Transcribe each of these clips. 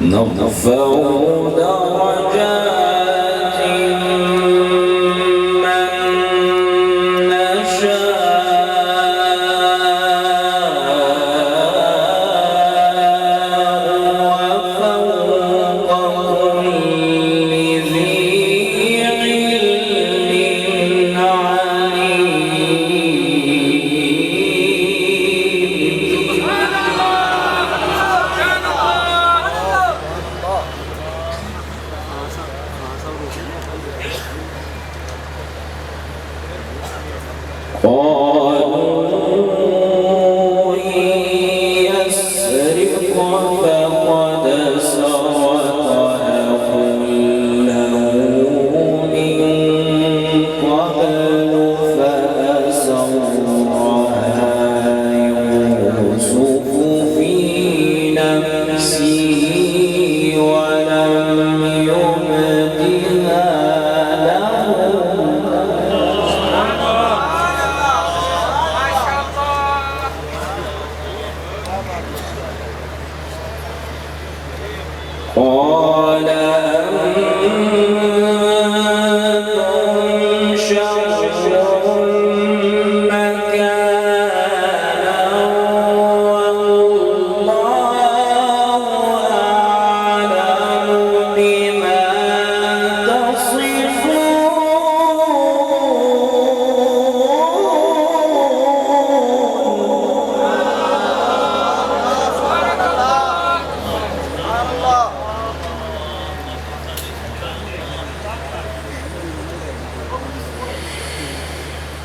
نرفع درجات من نشاء وفوق كل ذي علم عليم. قالوا إن يسرق فقد سرق أخ له من قبل فأسرها يوسف في نفسه ولم يبدها قال أنتم شر مكانا والله أعلم بما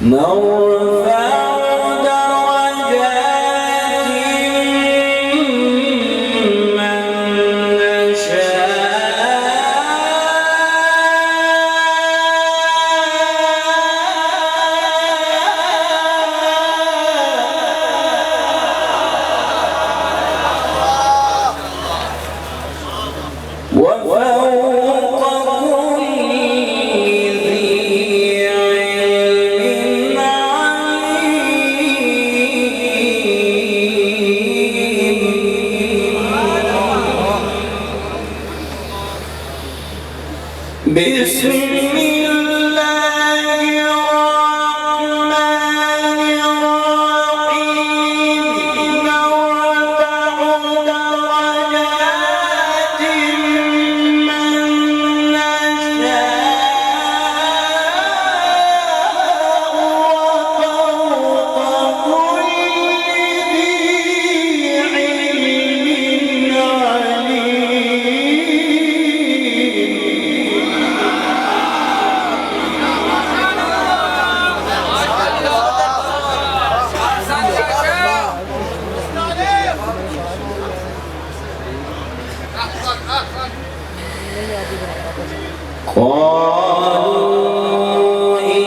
نرفع درجات من نشاء وفوق كل ذي علم عليم. بسم الله الرحمن الرحيم. نرفع درجات من نشاء وفوق كل ذي علم قالوا إن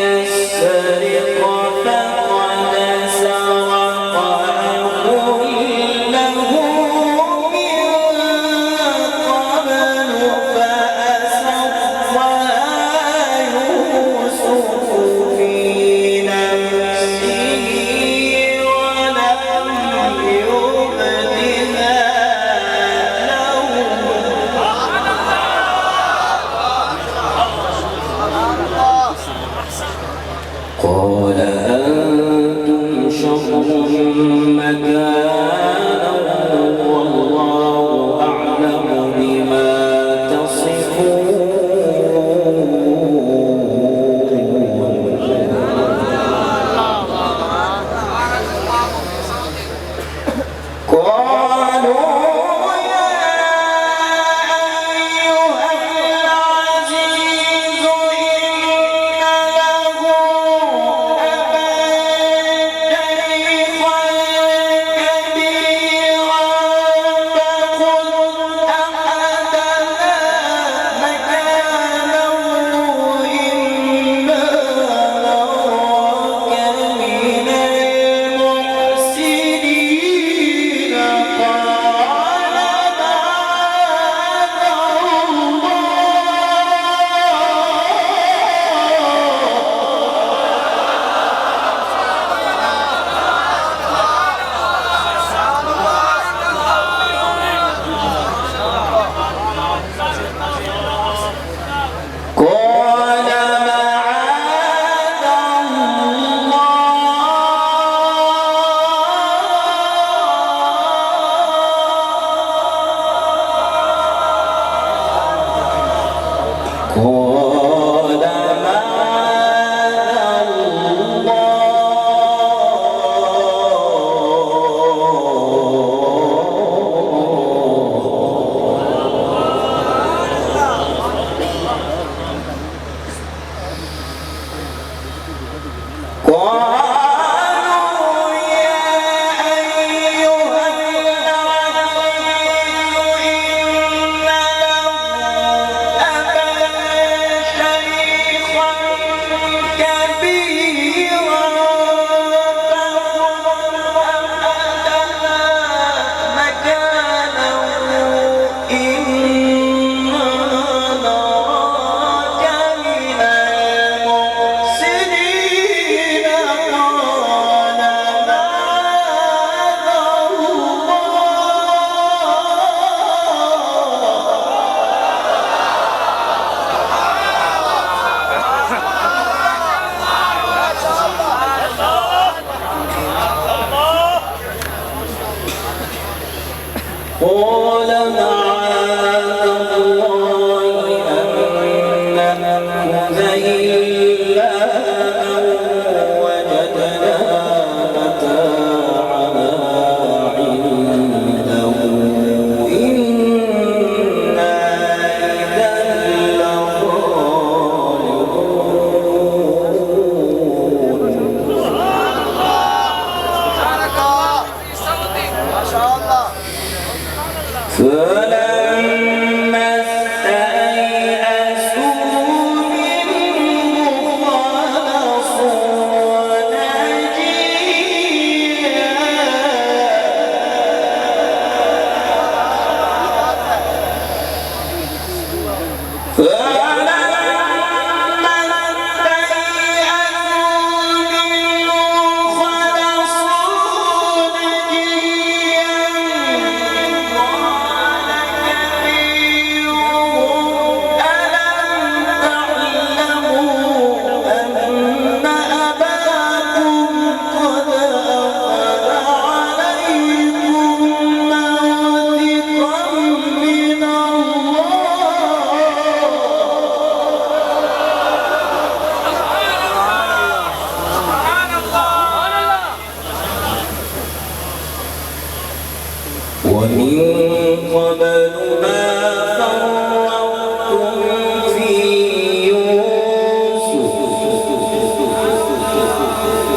يسرق فقد سرق أخ له من قبل فأسرها يوسف في نفسه ولم يبدها لهم. قال معاذ الله أن نأخذ إلا من وجدنا متاعنا عنده إنا إذا لظالمون. فلما استيئسوا منه خلصوا نجيا ومن قبل ما فرطتم في يوسف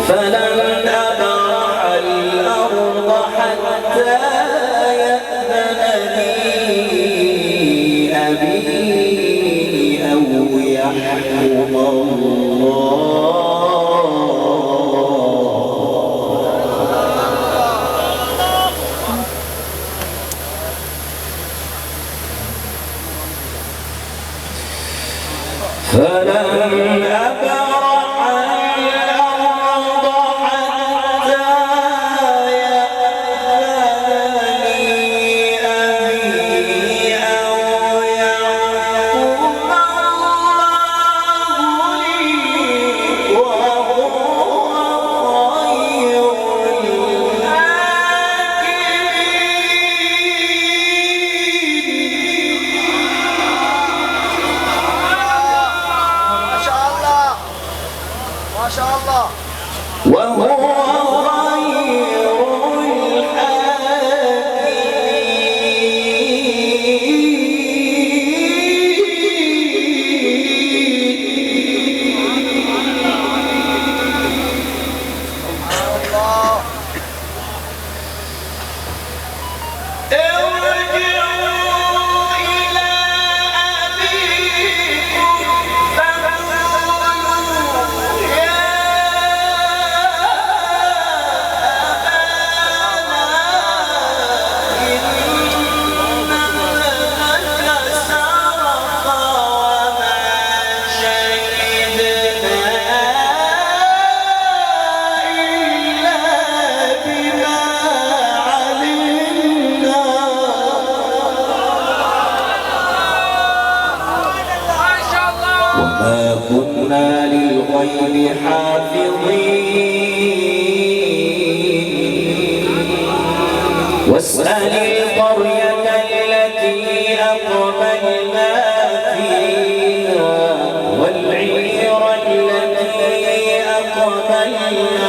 فلن أبرح الأرض حتى يأذن لي أبي أو يحكم الله. فلن أبرح الأرض حتى يأذن لي أبي أو يحكم الله لي وهو خير ما شاء الله وهو خير وما كنا للغيب حافظين واسأل القرية التي أقبلنا فيها والعير التي أقبلنا